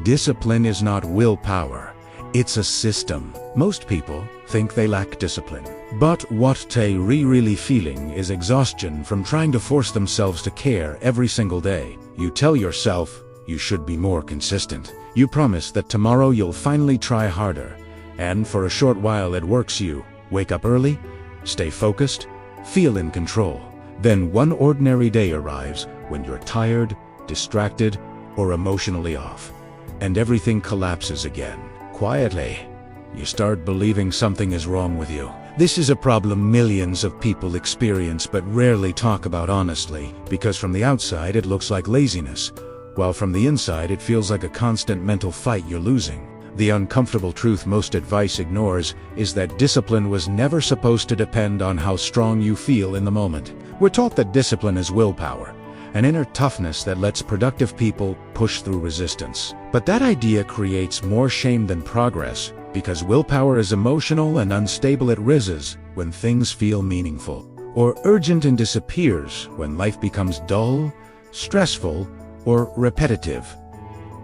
Discipline is not willpower. It's a system. Most people think they lack discipline. But what they really feeling is exhaustion from trying to force themselves to care every single day. You tell yourself you should be more consistent. You promise that tomorrow you'll finally try harder. And for a short while it works. You wake up early, stay focused, feel in control. Then one ordinary day arrives when you're tired, distracted, or emotionally off. And everything collapses again. Quietly, you start believing something is wrong with you. This is a problem millions of people experience but rarely talk about honestly, because from the outside it looks like laziness, while from the inside it feels like a constant mental fight you're losing. The uncomfortable truth most advice ignores is that discipline was never supposed to depend on how strong you feel in the moment. We're taught that discipline is willpower, an inner toughness that lets productive people push through resistance. But that idea creates more shame than progress, because willpower is emotional and unstable. It rises when things feel meaningful, or urgent and disappears when life becomes dull, stressful, or repetitive.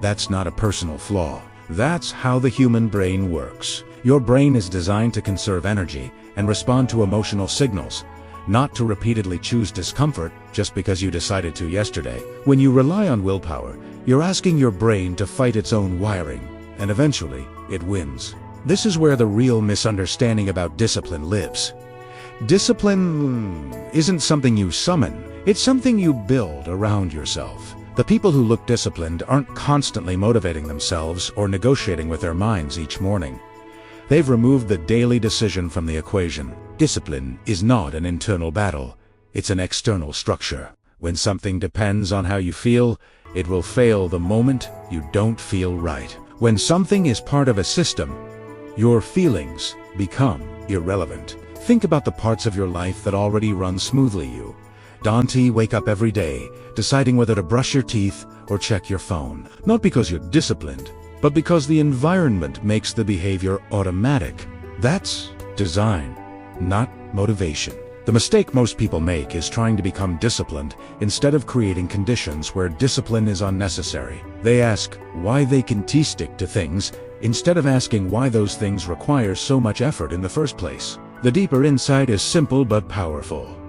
That's not a personal flaw. That's how the human brain works. Your brain is designed to conserve energy and respond to emotional signals, not to repeatedly choose discomfort just because you decided to yesterday. When you rely on willpower, you're asking your brain to fight its own wiring, and eventually it wins. This is where the real misunderstanding about discipline lives. Discipline isn't something you summon, it's something you build around yourself. The people who look disciplined aren't constantly motivating themselves or negotiating with their minds each morning. They've removed the daily decision from the equation. Discipline is not an internal battle, it's an external structure. When something depends on how you feel, it will fail the moment you don't feel right. When something is part of a system, your feelings become irrelevant. Think about the parts of your life that already run smoothly. You don't wake up every day deciding whether to brush your teeth or check your phone. Not because you're disciplined, but because the environment makes the behavior automatic. That's design, not motivation. The mistake most people make is trying to become disciplined instead of creating conditions where discipline is unnecessary. They ask why they can stick to things instead of asking why those things require so much effort in the first place. The deeper insight is simple but powerful.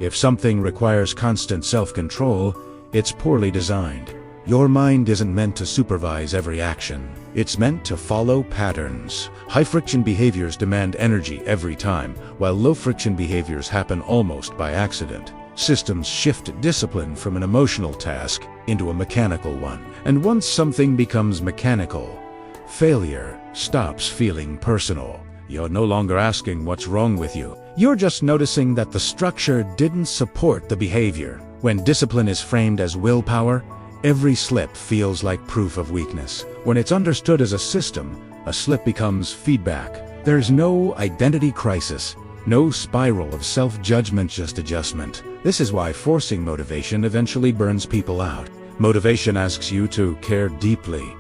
If something requires constant self-control, it's poorly designed. Your mind isn't meant to supervise every action. It's meant to follow patterns. High-friction behaviors demand energy every time, while low-friction behaviors happen almost by accident. Systems shift discipline from an emotional task into a mechanical one. And once something becomes mechanical, failure stops feeling personal. You're no longer asking what's wrong with you. You're just noticing that the structure didn't support the behavior. When discipline is framed as willpower, every slip feels like proof of weakness. When it's understood as a system, a slip becomes feedback. There's no identity crisis, no spiral of self-judgment, just adjustment. This is why forcing motivation eventually burns people out. Motivation asks you to care deeply,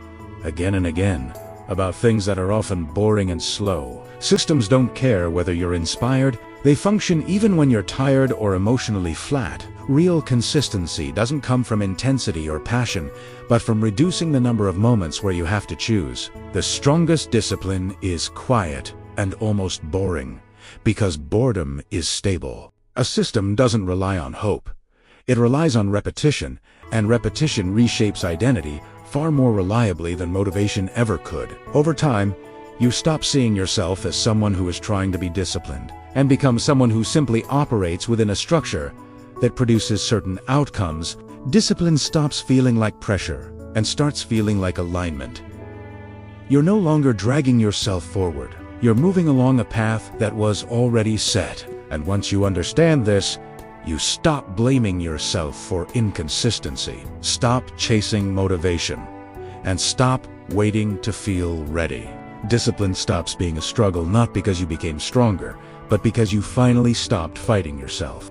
again and again, about things that are often boring and slow. Systems don't care whether you're inspired. They function even when you're tired or emotionally flat. Real consistency doesn't come from intensity or passion, but from reducing the number of moments where you have to choose. The strongest discipline is quiet and almost boring, because boredom is stable. A system doesn't rely on hope. It relies on repetition, and repetition reshapes identity far more reliably than motivation ever could. Over time, you stop seeing yourself as someone who is trying to be disciplined, and become someone who simply operates within a structure that produces certain outcomes. Discipline stops feeling like pressure and starts feeling like alignment. You're no longer dragging yourself forward. You're moving along a path that was already set. And once you understand this, you stop blaming yourself for inconsistency. Stop chasing motivation, and stop waiting to feel ready. Discipline stops being a struggle not because you became stronger, but because you finally stopped fighting yourself.